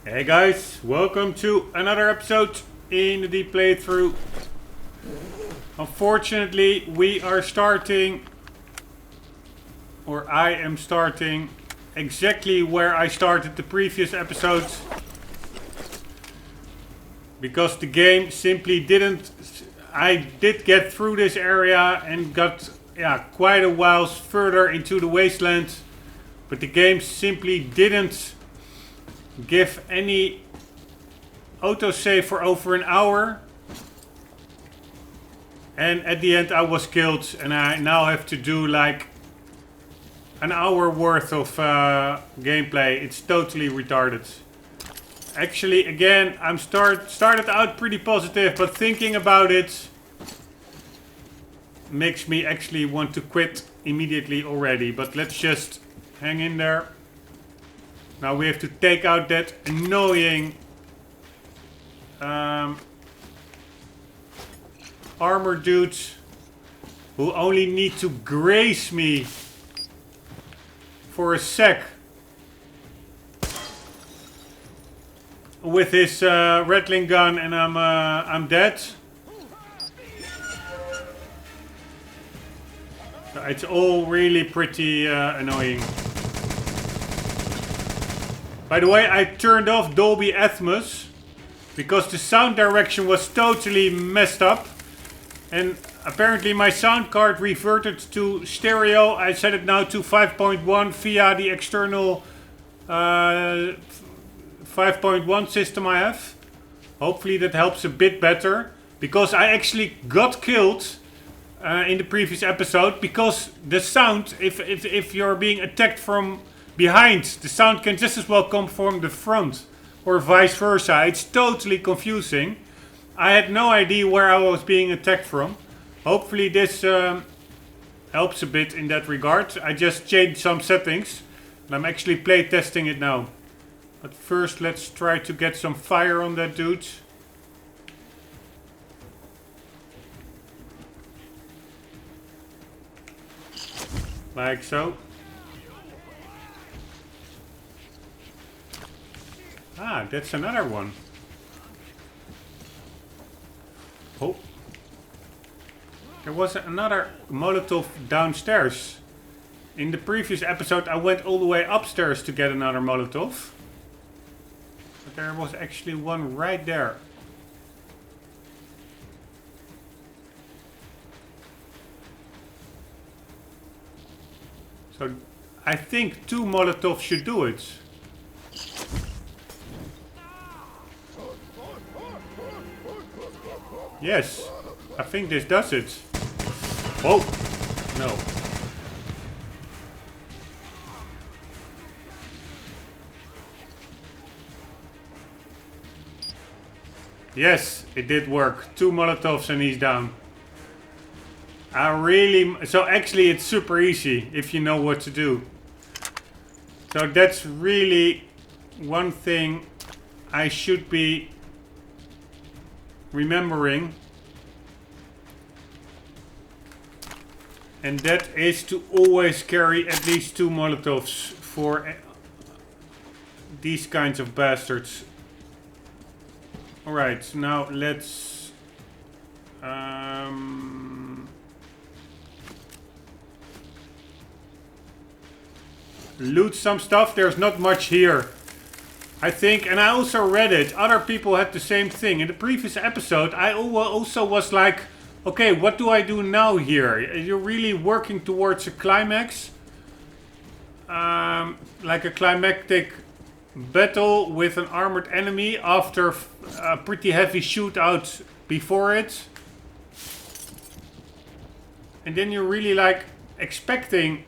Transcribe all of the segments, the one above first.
Hey guys, welcome to another episode in the deep playthrough. Unfortunately, we are starting, or I am starting, exactly where I started the previous episodes. Because the game simply didn't... I did get through this area and got quite a while further into the wasteland. But the game simply didn't give any autosave for over an hour. And at the end I was killed and I now have to do like an hour worth of gameplay. It's totally retarded. Actually, again, I'm started out pretty positive, but thinking about it makes me actually want to quit immediately already. But let's just hang in there. Now we have to take out that annoying armor dudes who only need to graze me for a sec with his rattling gun, and I'm dead. So it's all really pretty annoying. By the way, I turned off Dolby Atmos because the sound direction was totally messed up. And apparently my sound card reverted to stereo. I set it now to 5.1 via the external 5.1 system I have. Hopefully that helps a bit better. Because I actually got killed in the previous episode. Because the sound, if you're being attacked from behind, the sound can just as well come from the front. Or vice versa. It's totally confusing. I had no idea where I was being attacked from. Hopefully this helps a bit in that regard. I just changed some settings. And I'm actually play testing it now. But first let's try to get some fire on that dude. Like so. Ah, that's another one. Oh. There was another Molotov downstairs. In the previous episode I went all the way upstairs to get another Molotov. But there was actually one right there. So I think 2 Molotovs should do it. Yes, I think this does it. Oh, no. Yes, it did work. 2 Molotovs and he's down. So actually it's super easy if you know what to do. So that's really one thing I should be remembering, and that is to always carry at least 2 Molotovs for these kinds of bastards. Alright, now let's loot some stuff. There's not much here, I think, and I also read it. Other people had the same thing. In the previous episode, I also was like, okay, what do I do now here? You're really working towards a climax. Like a climactic battle with an armored enemy after a pretty heavy shootout before it. And then you're really like expecting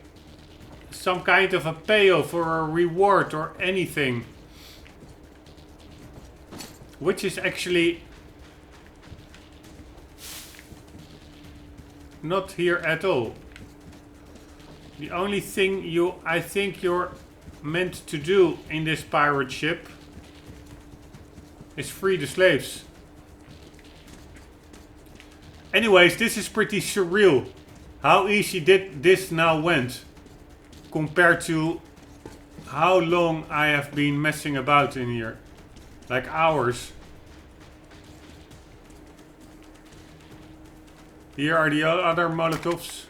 some kind of a payoff or a reward or anything. Which is actually not here at all. The only thing I think you're meant to do in this pirate ship is free the slaves. Anyways, this is pretty surreal. How easy did this now went compared to how long I have been messing about in here. Like hours. Here are the other Molotovs.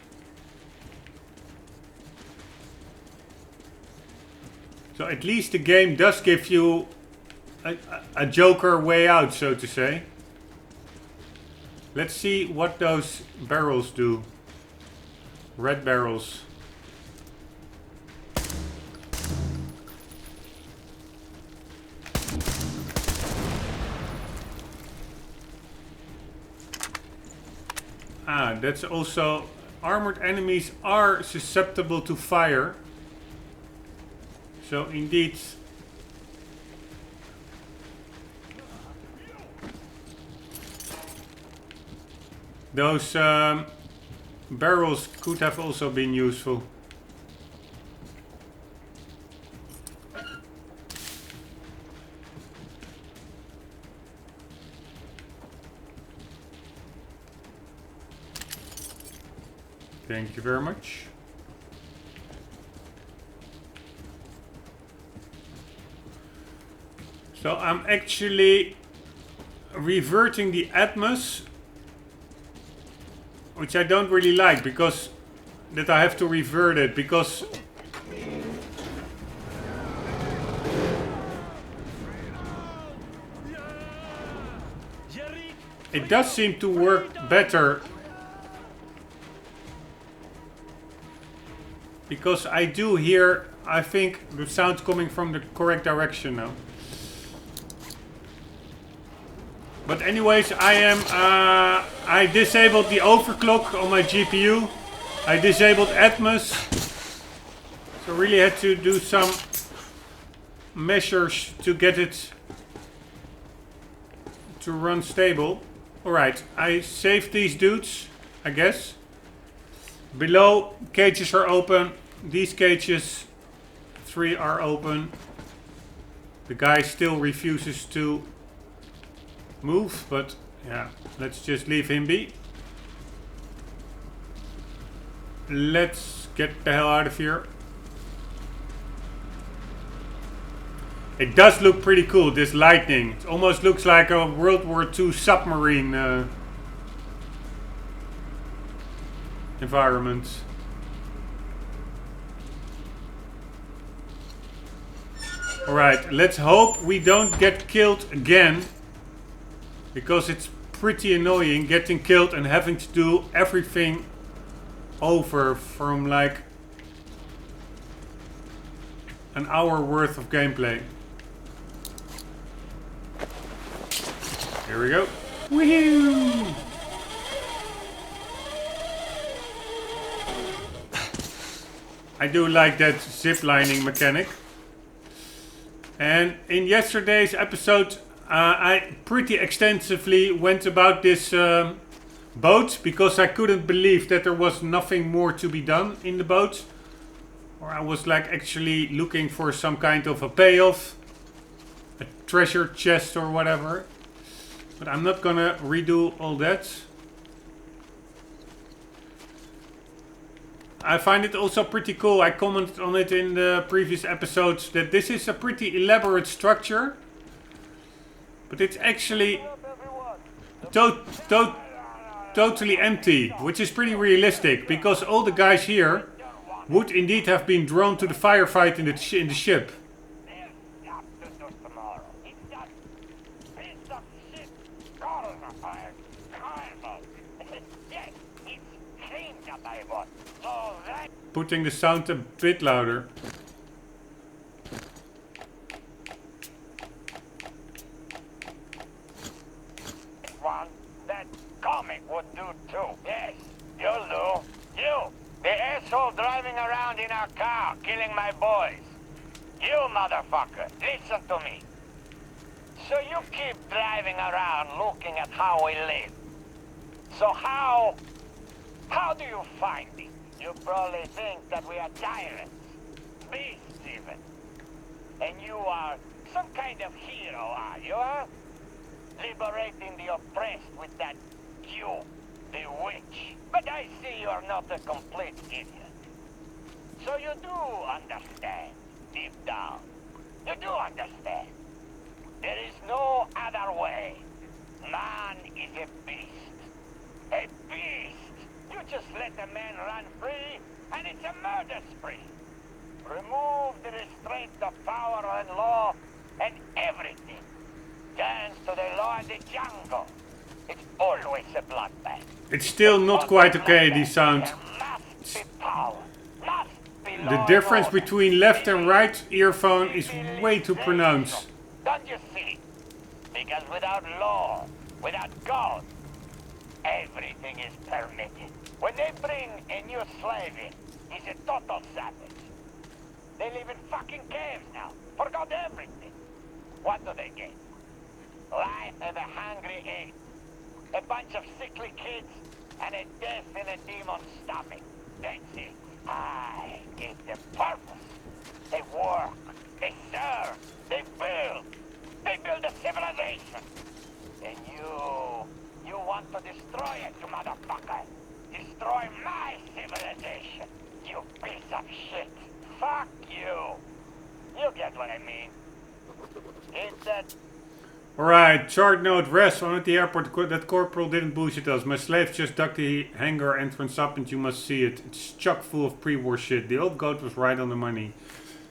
So at least the game does give you a Joker way out, so to say. Let's see what those barrels do. Red barrels. Ah, that's also... Armored enemies are susceptible to fire. So indeed... Those barrels could have also been useful. Thank you very much. So I'm actually reverting the atmos, which I don't really like, because that I have to revert it, because it does seem to work better, because I do hear, I think, the sound coming from the correct direction now. But anyways, I disabled the overclock on my GPU. I disabled Atmos. So really had to do some measures to get it to run stable. Alright, I saved these dudes, I guess. Below, cages are open. These cages, 3 are open. The guy still refuses to move, but yeah, let's just leave him be. Let's get the hell out of here. It does look pretty cool, this lightning. It almost looks like a World War II submarine environment. Alright, let's hope we don't get killed again. Because it's pretty annoying getting killed and having to do everything over from like an hour worth of gameplay. Here we go. Woohoo! I do like that ziplining mechanic. And in yesterday's episode I pretty extensively went about this boat, because I couldn't believe that there was nothing more to be done in the boat. Or I was like actually looking for some kind of a payoff, a treasure chest or whatever. But I'm not gonna redo all that. I find it also pretty cool. I commented on it in the previous episodes that this is a pretty elaborate structure. But it's actually totally empty, which is pretty realistic, because all the guys here would indeed have been drawn to the firefight in the ship. Putting the sound a bit louder. Would do too. Yes, you'll do. You, the asshole driving around in our car, killing my boys. You motherfucker, listen to me. So you keep driving around looking at how we live. So how do you find it? You probably think that we are tyrants, beasts even. And you are some kind of hero, are you, huh? Liberating the oppressed with that you, the witch. But I see you're not a complete idiot. So you do understand, deep down. You do understand. There is no just let the man run free, and it's a murder spree. Remove the restraint of power and law, and everything turns to the law of the jungle. It's always a bloodbath. It's still not quite okay, the sound. There must be power. Must be law The and difference order. between left and right earphone is way too pronounced. Don't you see? Because without law, without God, everything is permitted. When they bring a new slave in, he's a total savage. They live in fucking caves now. Forgot everything. What do they get? Life of a hungry ape. A bunch of sickly kids and a death in a demon's stomach. That's it. I give them purpose. They work. They serve. They build. They build a civilization. And you want to destroy it, you motherfucker. Destroy my civilization. You piece of shit. Fuck you. You get what I mean. It's that... Alright, chart note, rest. I'm at the airport. That corporal didn't bullshit us. My slaves just dug the hangar entrance up and you must see it. It's chock full of pre-war shit. The old goat was right on the money.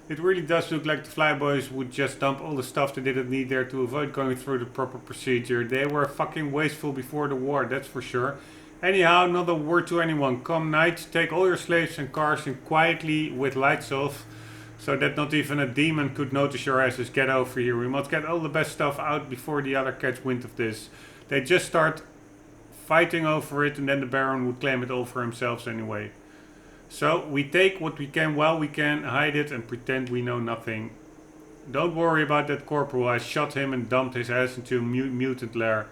It really does look like the flyboys would just dump all the stuff they didn't need there to avoid going through the proper procedure. They were fucking wasteful before the war, that's for sure. Anyhow, not a word to anyone. Come night, take all your slaves and cars and quietly with lights off, so that not even a demon could notice your asses. Get over here. We must get all the best stuff out before the other catch wind of this. They just start fighting over it and then the Baron would claim it all for himself anyway. So we take what we can while we can, hide it and pretend we know nothing. Don't worry about that corporal. I shot him and dumped his ass into a mutant lair.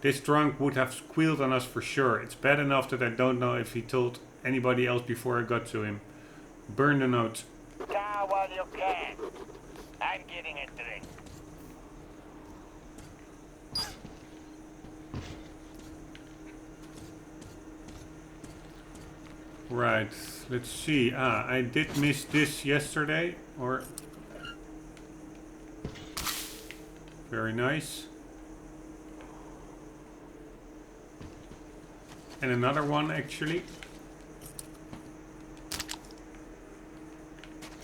This drunk would have squealed on us for sure. It's bad enough that I don't know if he told anybody else before I got to him. Burn the note. Now while you can. I'm getting a drink. Right, let's see. I did miss this yesterday. Or... Very nice. And another one actually.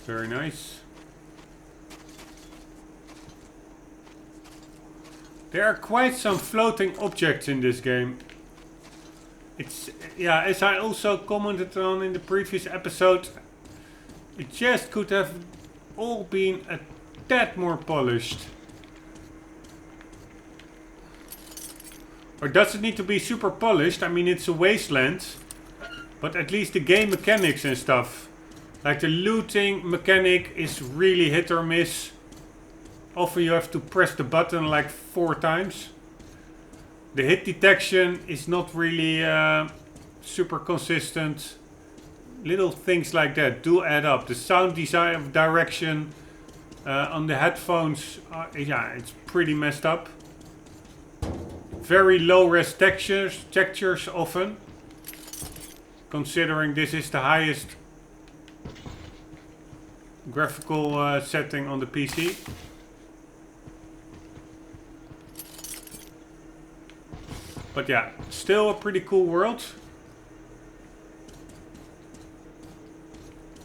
Very nice. There are quite some floating objects in this game. It's, yeah, as I also commented on in the previous episode, it just could have all been a tad more polished. Or does it need to be super polished? I mean, it's a wasteland, but at least the game mechanics and stuff, like the looting mechanic, is really hit or miss. Often you have to press the button like 4 times. The hit detection is not really super consistent. Little things like that do add up. The sound design direction on the headphones, yeah, it's pretty messed up. Very low res textures often, considering this is the highest graphical setting on the PC. But yeah, still a pretty cool world.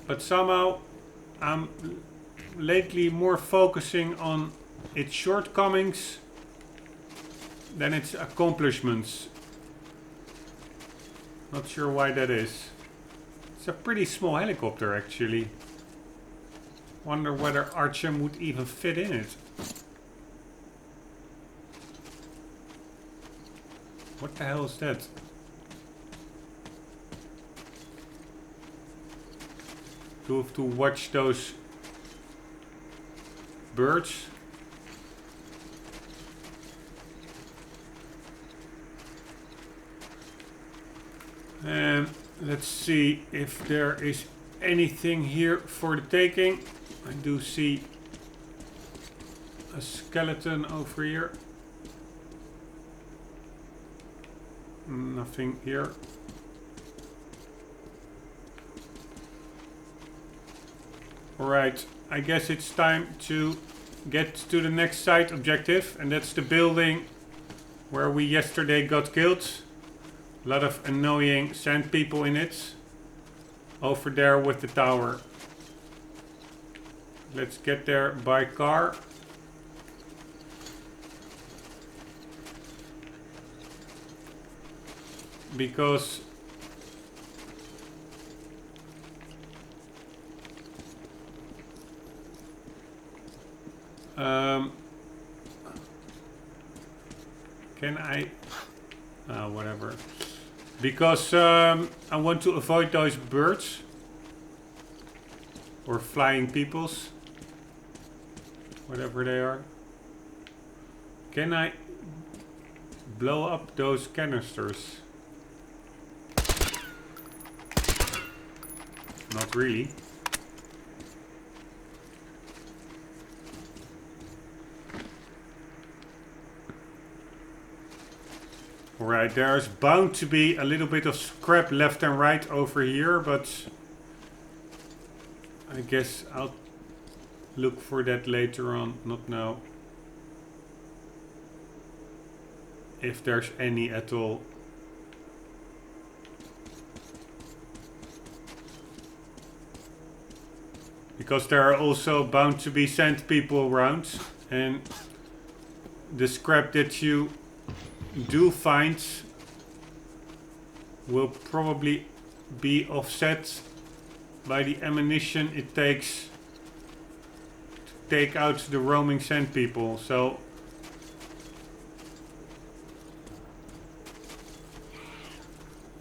But somehow I'm lately more focusing on its shortcomings than its accomplishments. Not sure why that is. It's a pretty small helicopter actually. Wonder whether Artyom would even fit in it. What the hell is that? Do we have to watch those birds? And let's see if there is anything here for the taking. I do see a skeleton over here. Nothing here. Alright, I guess it's time to get to the next side objective, and that's the building where we yesterday got killed. A lot of annoying sand people in it. Over there with the tower. Let's get there by car. Because can I whatever, because I want to avoid those birds or flying peoples, whatever they are. Can I blow up those canisters? Not really. Alright, there's bound to be a little bit of scrap left and right over here, but I guess I'll look for that later on, not now. If there's any at all. Because there are also bound to be sand people around, and the scrap that you do find will probably be offset by the ammunition it takes to take out the roaming sand people. So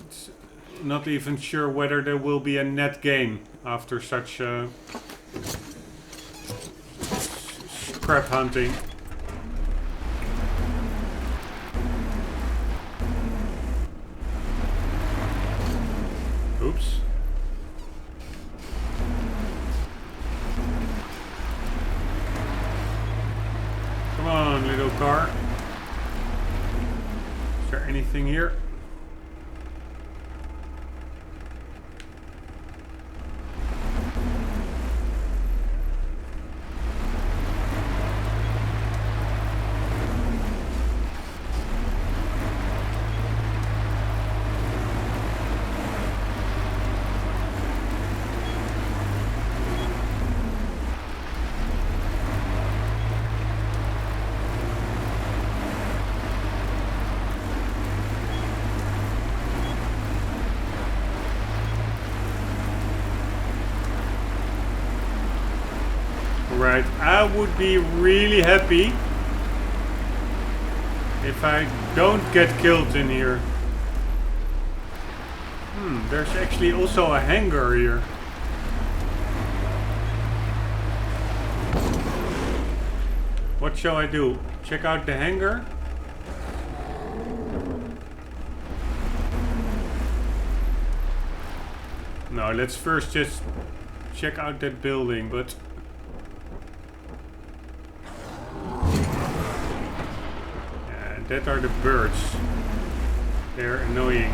it's not even sure whether there will be a net gain after such scrap hunting. Oops. Come on, little car. Is there anything here? Right, I would be really happy if I don't get killed in here. There's actually also a hangar here. What shall I do? Check out the hangar? No, let's first just check out that building, but that are the birds. They're annoying.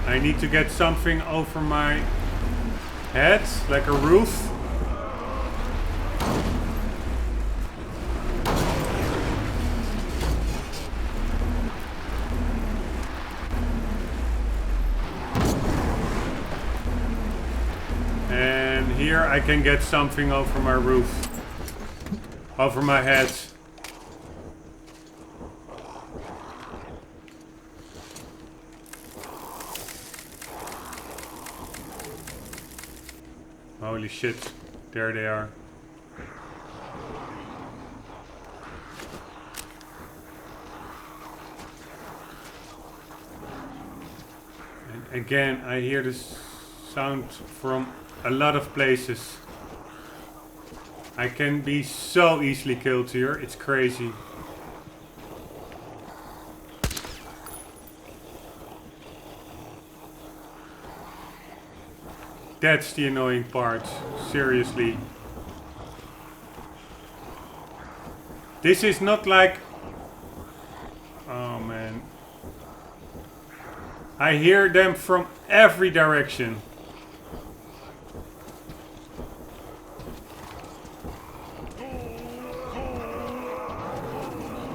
I need to get something over my head, like a roof. Here I can get something over my roof, over my head. Holy shit, there they are. And again, I hear this sound from a lot of places. I can be so easily killed here, it's crazy. That's the annoying part, seriously. This is not like... Oh man. I hear them from every direction.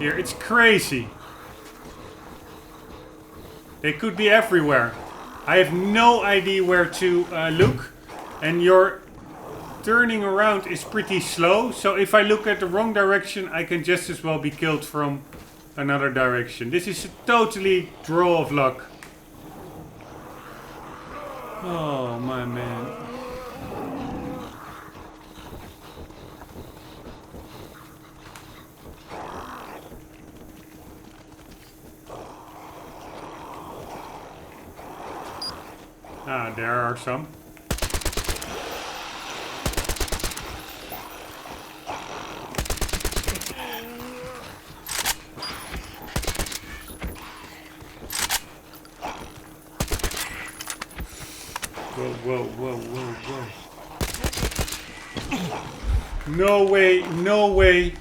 here. It's crazy. They could be everywhere. I have no idea where to look. And your turning around is pretty slow. So if I look at the wrong direction, I can just as well be killed from another direction. This is a totally draw of luck. Oh my man. Ah, there are some. Whoa, whoa, whoa, whoa, whoa. No way, no way.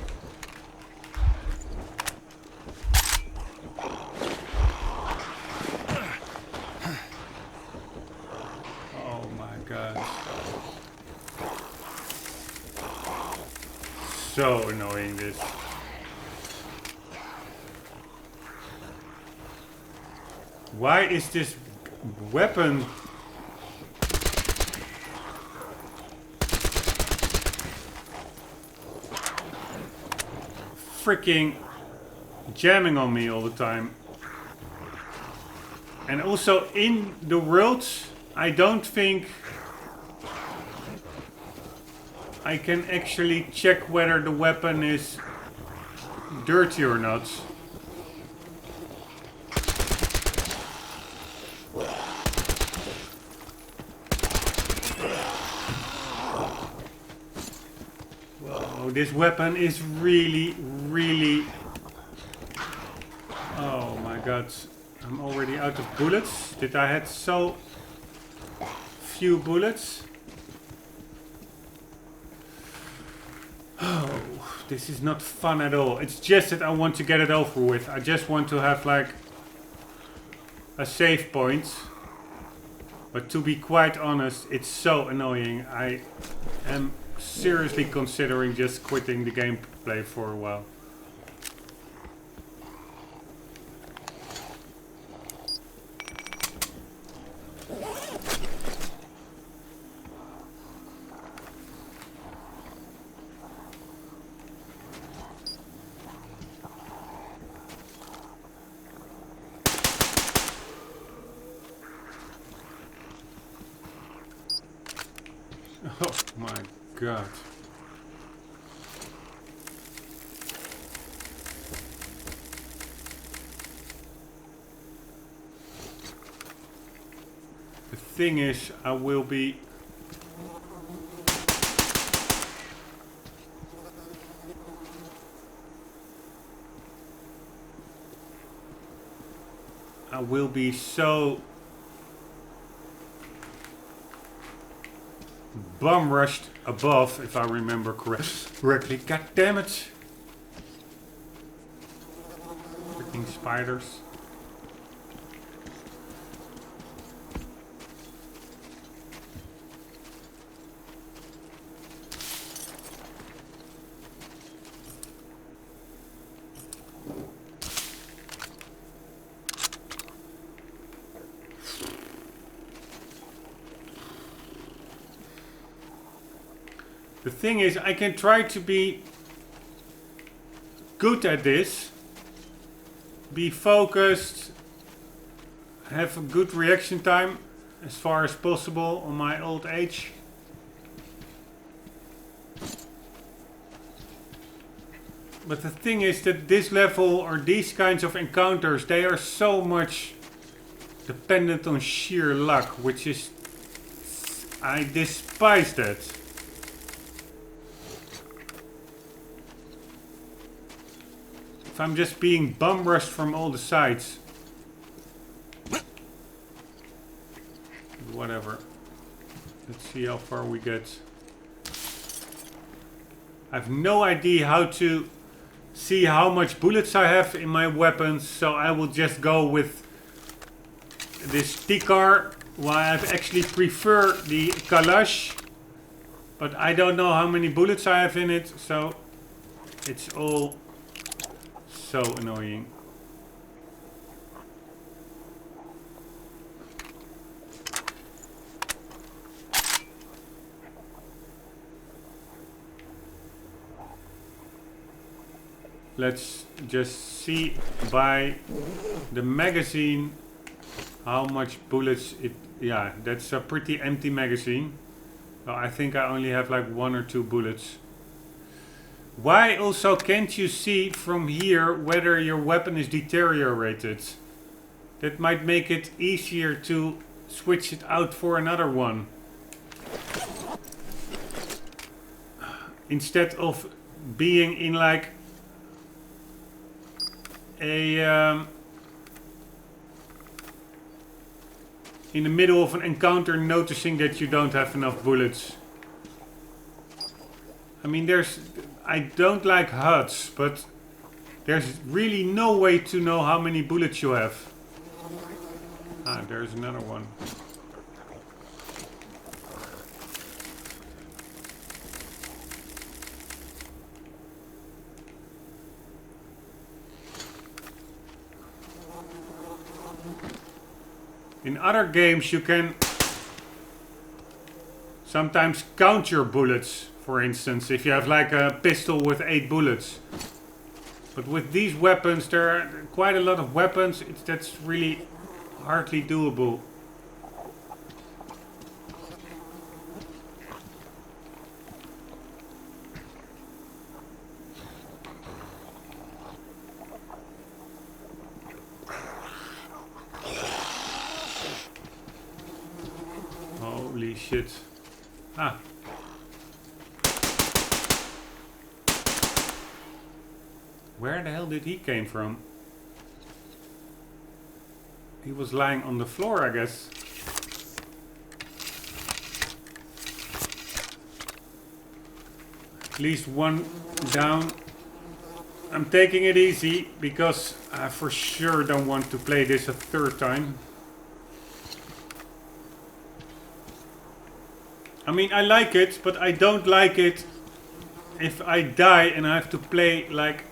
Oh my god. So annoying this. Why is this weapon freaking jamming on me all the time? And also in the worlds, I don't think I can actually check whether the weapon is dirty or not. Whoa, this weapon is really, really... Oh my god. I'm already out of bullets. Did I had so few bullets? Oh, this is not fun at all. It's just that I want to get it over with. I just want to have like a save point. But to be quite honest, it's so annoying. I am seriously considering just quitting the gameplay for a while. Oh my god. The thing is, I will be... so bum rushed above, if I remember correctly. God damn it! Freaking spiders. The thing is, I can try to be good at this, be focused, have a good reaction time as far as possible on my old age. But the thing is that this level or these kinds of encounters, they are so much dependent on sheer luck, which is... I despise that. If I'm just being bum rushed from all the sides. Whatever. Let's see how far we get. I have no idea how to see how much bullets I have in my weapons, so I will just go with this Tikar, while I actually prefer the Kalash. But I don't know how many bullets I have in it, so it's all so annoying. Let's just see by the magazine how much bullets it... Yeah, that's a pretty empty magazine. So I think I only have like 1 or 2 bullets. Why also can't you see from here whether your weapon is deteriorated? That might make it easier to switch it out for another one. Instead of being in like a... in the middle of an encounter noticing that you don't have enough bullets. I mean, I don't like HUDs, but there's really no way to know how many bullets you have. Ah, there's another one. In other games you can sometimes count your bullets, for instance, if you have like a pistol with 8 bullets. But with these weapons, there are quite a lot of weapons, that's really hardly doable. Holy shit. Ah. Where the hell did he came from? He was lying on the floor, I guess. At least one down. I'm taking it easy because I for sure don't want to play this a 3rd time. I mean, I like it, but I don't like it if I die and I have to play like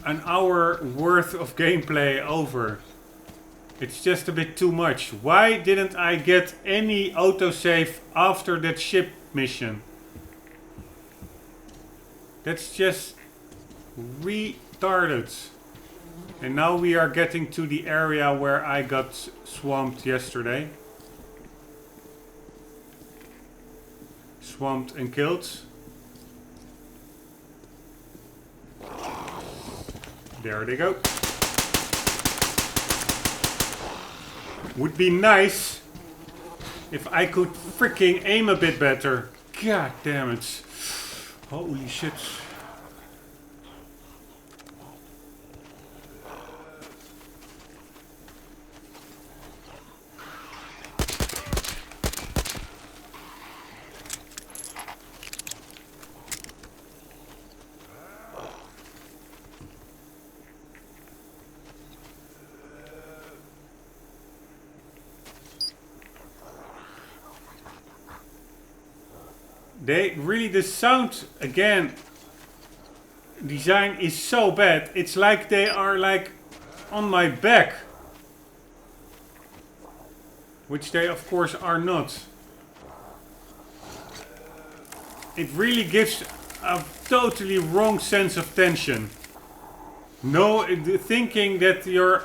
an hour worth of gameplay over. It's just a bit too much. Why didn't I get any autosave after that ship mission? That's just retarded. And now we are getting to the area where I got swamped yesterday. Swamped and killed. There they go. Would be nice if I could freaking aim a bit better. God damn it. Holy shit. The sound again design is so bad. It's like they are like on my back, which they of course are not. It really gives a totally wrong sense of tension. No, thinking that you're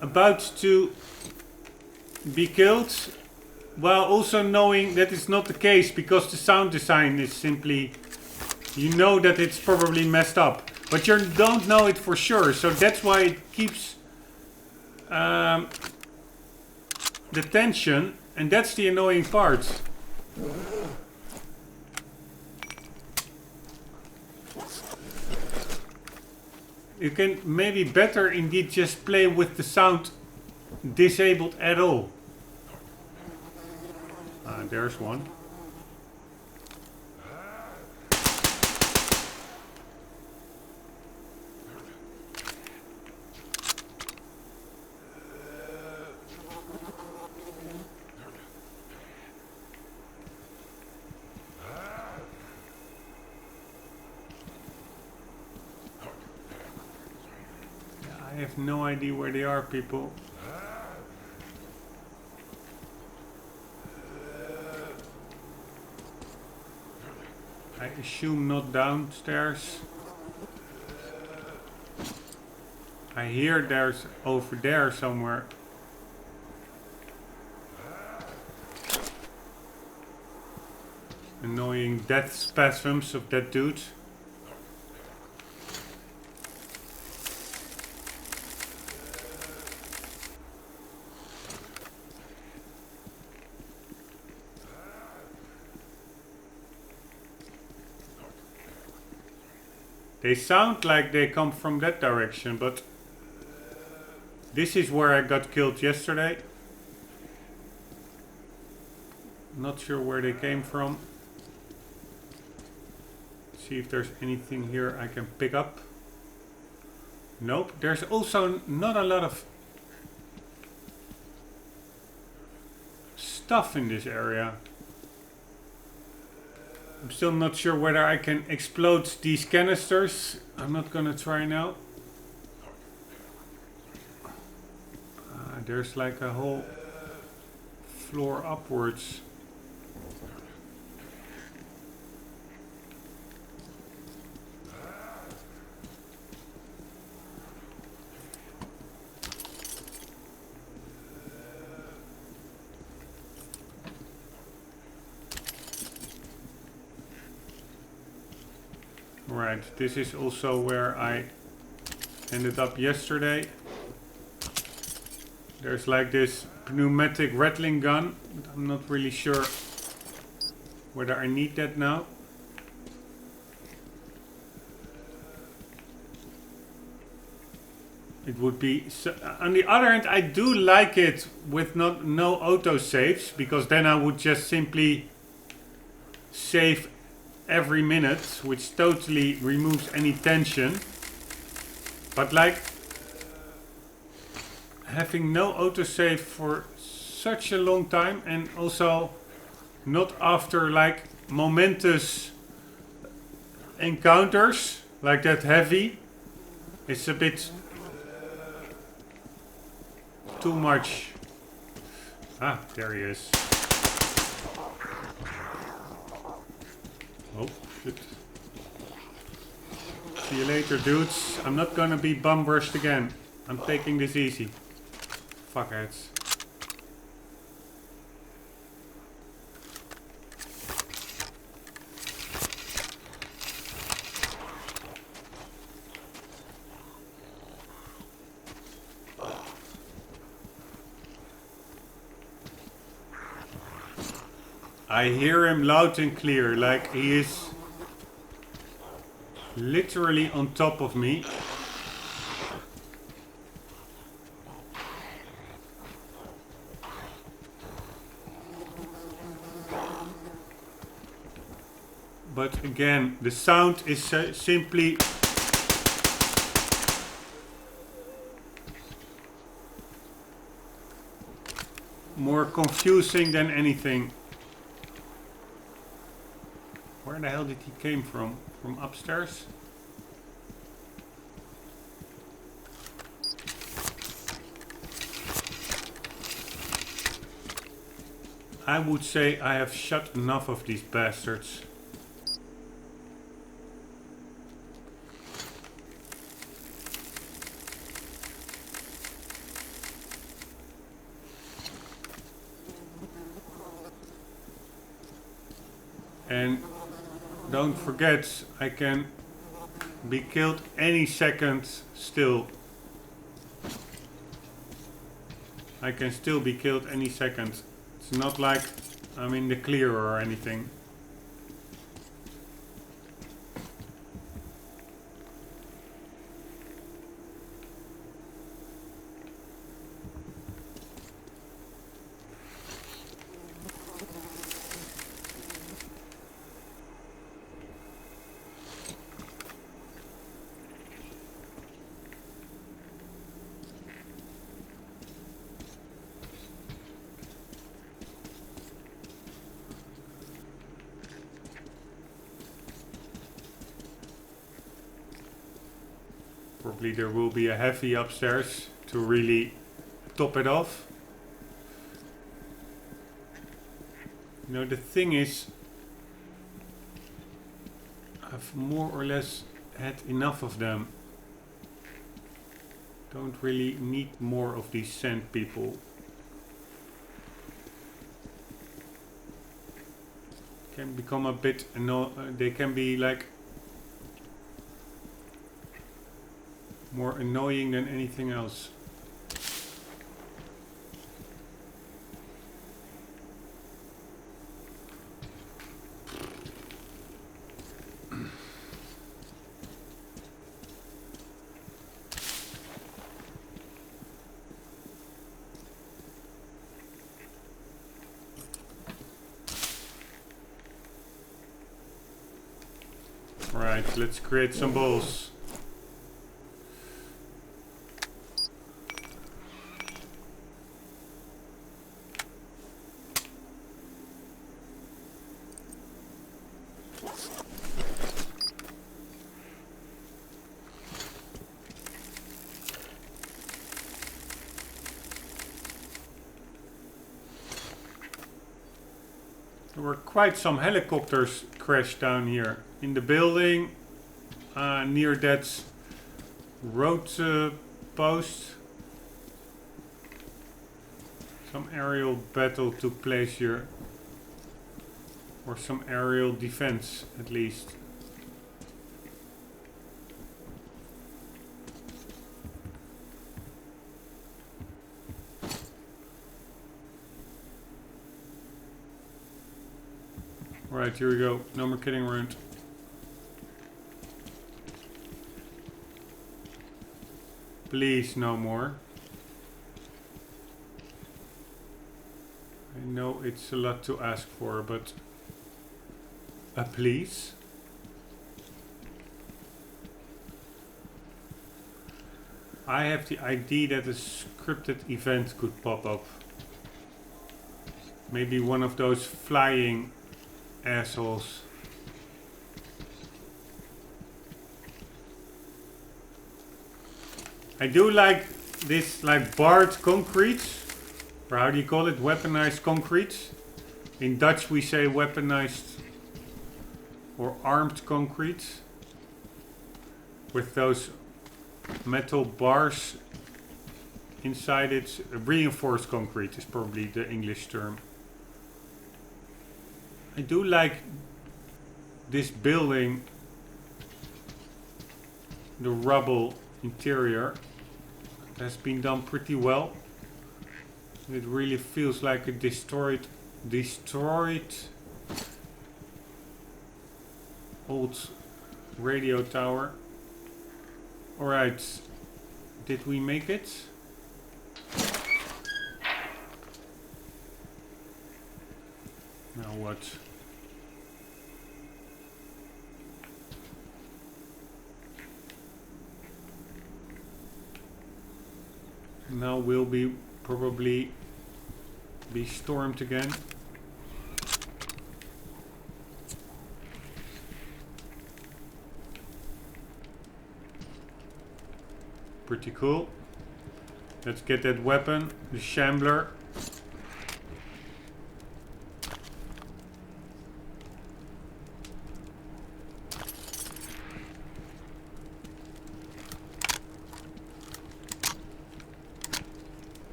about to be killed, while also knowing that it's not the case, because the sound design is simply, you know that it's probably messed up, but you don't know it for sure, so that's why it keeps the tension, and that's the annoying part. You can maybe better indeed just play with the sound disabled at all. There's one. I have no idea where they are, people. I assume not downstairs. I hear there's over there somewhere. Annoying death spasms of that dude. They sound like they come from that direction, but this is where I got killed yesterday. Not sure where they came from. See if there's anything here I can pick up. Nope. There's also not a lot of stuff in this area. I'm still not sure whether I can explode these canisters. I'm not gonna try now. There's like a whole floor upwards. Right, this is also where I ended up yesterday. There's like this pneumatic rattling gun, but I'm not really sure whether I need that now. It would be so, on the other hand, I do like it with no auto saves, because then I would just simply save every minute, which totally removes any tension. But like having no autosave for such a long time, and also not after like momentous encounters like that heavy, it's a bit too much. Ah, there he is. Oh, shit. See you later, dudes. I'm not gonna be bum rushed again. I'm taking this easy. Fuckheads. I hear him loud and clear, like he is literally on top of me. But again, the sound is simply more confusing than anything. Where the hell did he came from? From upstairs? I would say I have shot enough of these bastards. And don't forget, I can be killed any second still. I can still be killed any second. It's not like I'm in the clear or anything. Probably there will be a heavy upstairs to really top it off. You know, the thing is, I've more or less had enough of them. Don't really need more of these sand people. Can become a bit they can be like more annoying than anything else. Right, let's create some balls. There were quite some helicopters crashed down here in the building near that road post. Some aerial battle took place here, or some aerial defense at least. Right, here we go. No more kidding around. Please, no more. I know it's a lot to ask for, but please. I have the idea that a scripted event could pop up. Maybe one of those flying assholes. I do like this, like barred concrete, or how do you call it, weaponized concrete. In Dutch we say weaponized or armed concrete, with those metal bars inside it. Reinforced concrete is probably the English term. I do like this building, the rubble interior. It has been done pretty well. It really feels like a destroyed old radio tower. Alright, did we make it? Now what? Now we'll be probably be stormed again. Pretty cool. Let's get that weapon, the shambler.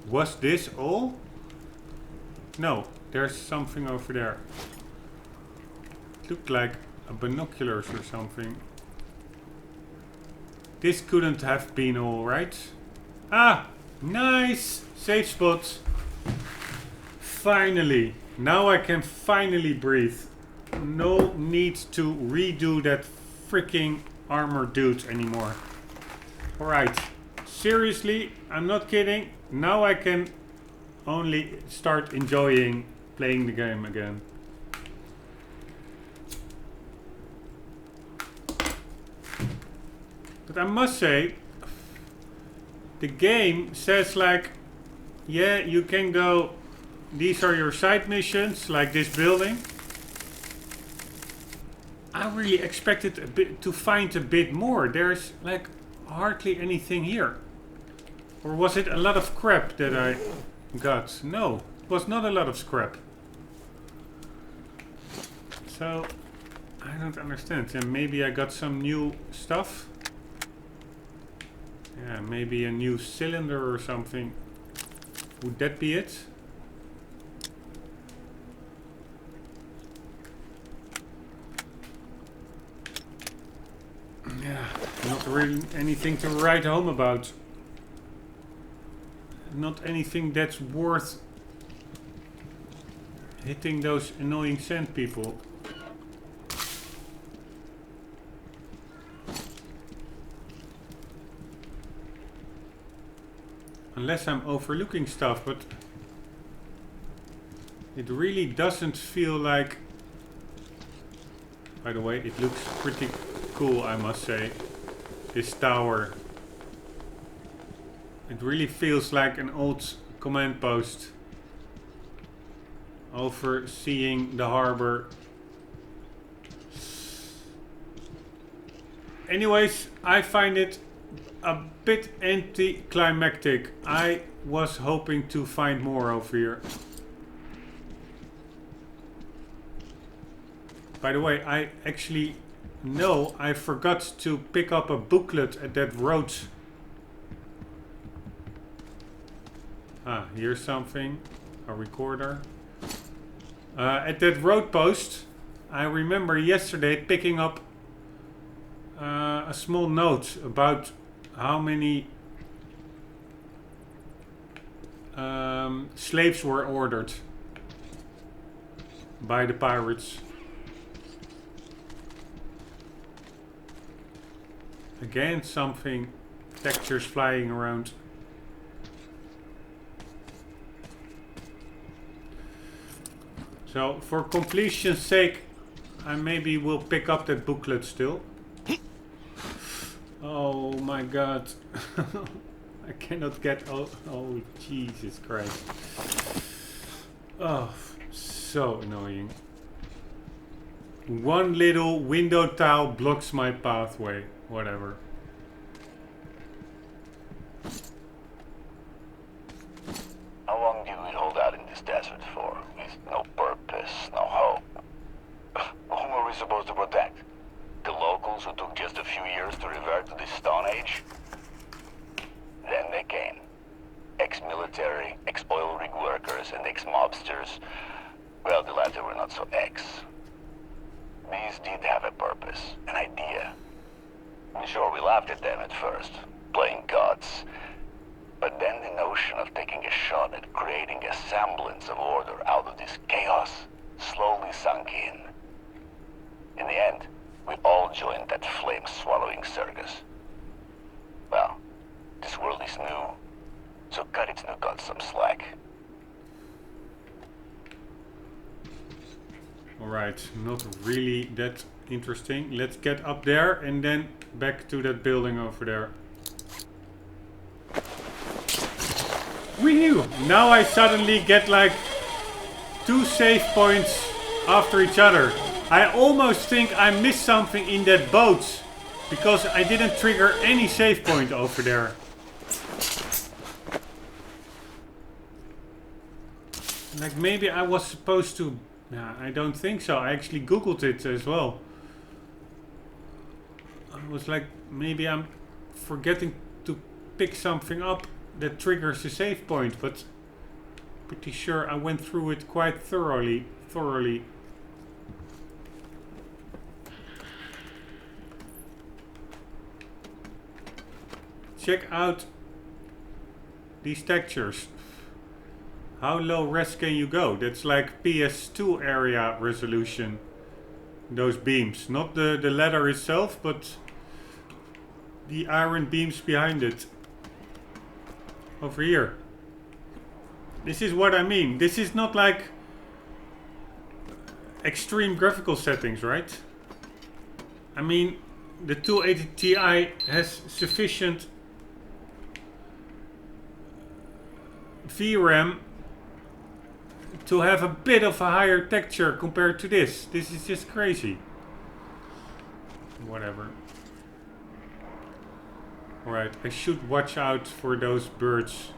Was this all? No, there's something over there. It looked like a binoculars or something. This couldn't have been all, right? Ah, nice! Safe spot. Finally. Now I can finally breathe. No need to redo that freaking armor dude anymore. Alright. Seriously, I'm not kidding. Now I can only start enjoying playing the game again. But I must say, the game says like, yeah, you can go, these are your side missions, like this building. I really expected a bit to find a bit more. There's like hardly anything here. Or was it a lot of crap that I got? No, it was not a lot of scrap. So, I don't understand. And maybe I got some new stuff. Yeah, maybe a new cylinder or something. Would that be it? Yeah, not really anything to write home about. Not anything that's worth hitting those annoying sand people. Unless I'm overlooking stuff, but it really doesn't feel like... By the way, it looks pretty cool, I must say. This tower. It really feels like an old command post. Overseeing the harbor. Anyways, I find it a bit anticlimactic. I was hoping to find more over here. By the way, I actually know I forgot to pick up a booklet at that road. Ah, here's something. A recorder. At that road post, I remember yesterday picking up a small note about how many slaves were ordered by the pirates. Again, something, textures flying around. So, for completion's sake, I maybe will pick up that booklet still. Oh my god. I cannot get... Oh, Jesus Christ. Oh, so annoying. One little window tile blocks my pathway. Whatever. How long do we hold out in this desert for? With no purpose, no hope. Whom are we supposed to protect? The locals who took just a few years to revert to the Stone Age? Then they came. Ex-military, ex-oil rig workers, and ex-mobsters. Well, the latter were not so ex. These did have a purpose, an idea. Sure, we laughed at them at first, playing gods. But then the notion of taking a shot at creating a semblance of order out of this chaos slowly sunk in. In the end, we all joined that flame-swallowing circus. Well, this world is new, so cut its new gods some slack. Alright, not really that interesting. Let's get up there and then back to that building over there. Whew! Now I suddenly get like 2 save points after each other. I almost think I missed something in that boat because I didn't trigger any save point over there. Like maybe I was supposed to... Nah, I don't think so. I actually googled it as well. I was like, maybe I'm forgetting to pick something up that triggers a save point, but pretty sure I went through it quite thoroughly. Check out these textures. How low res can you go? That's like PS2 area resolution. Those beams. Not the ladder itself, but the iron beams behind it. Over here. This is what I mean. This is not like extreme graphical settings, right? I mean, the 280 Ti has sufficient VRAM to have a bit of a higher texture compared to this. This is just crazy. Whatever. Alright, I should watch out for those birds.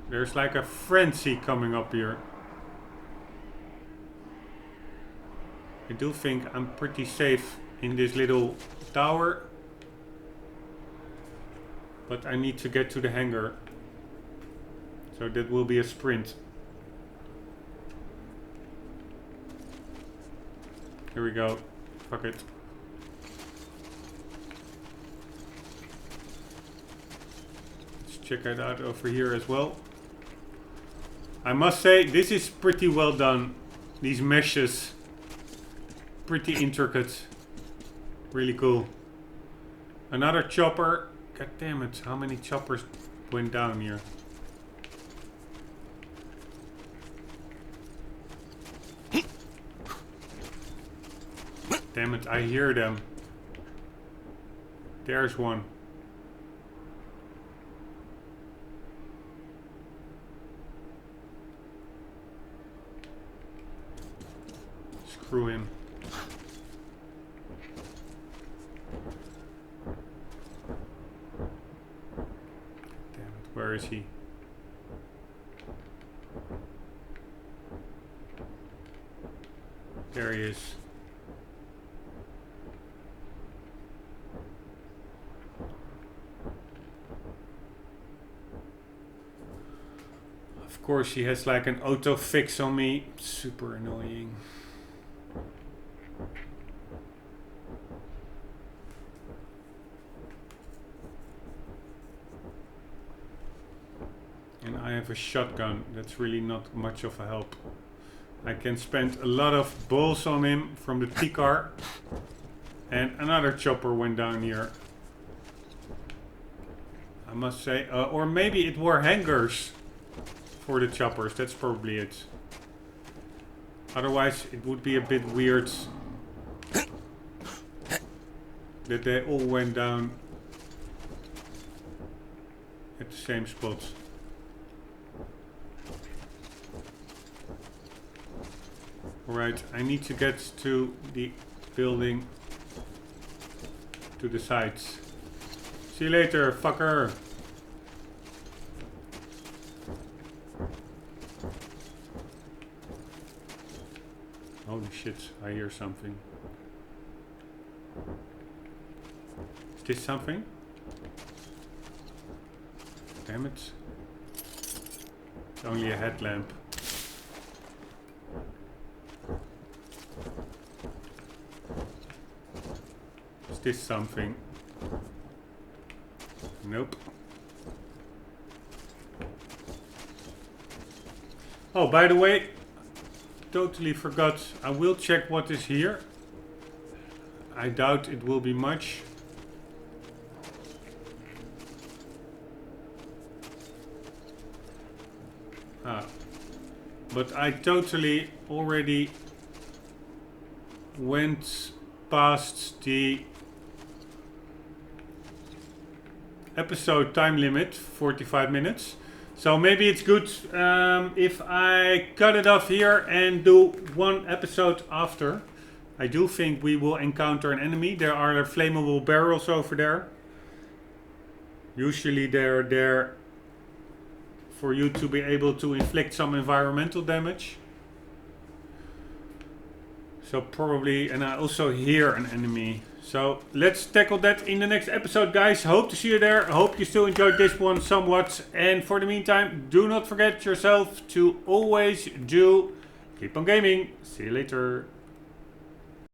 There's like a frenzy coming up here. I do think I'm pretty safe in this little tower. But I need to get to the hangar. So that will be a sprint. Here we go. Fuck it. Let's check it out over here as well. I must say, this is pretty well done. These meshes. Pretty intricate. Really cool. Another chopper. God damn it, how many choppers went down here? Damn it, I hear them. There's one. Screw him. Damn it, where is he? There he is. Of course, he has like an auto fix on me. Super annoying. And I have a shotgun. That's really not much of a help. I can spend a lot of balls on him from the T-car. And another chopper went down here. I must say. Or maybe it were hangars for the choppers. That's probably it. Otherwise it would be a bit weird that they all went down at the same spot. Alright, I need to get to the building, to the sides. See you later, fucker! Holy shit, I hear something. Is this something? Damn it. It's only a headlamp. Is this something? Nope. Oh, by the way, totally forgot. I will check what is here. I doubt it will be much. But I totally already went past the episode time limit, 45 minutes. So maybe it's good if I cut it off here and do one episode after. I do think we will encounter an enemy. There are flammable barrels over there. Usually they're there for you to be able to inflict some environmental damage. So probably, and I also hear an enemy. So let's tackle that in the next episode, guys. Hope to see you there. Hope you still enjoyed this one somewhat. And for the meantime, do not forget yourself to always do keep on gaming. See you later.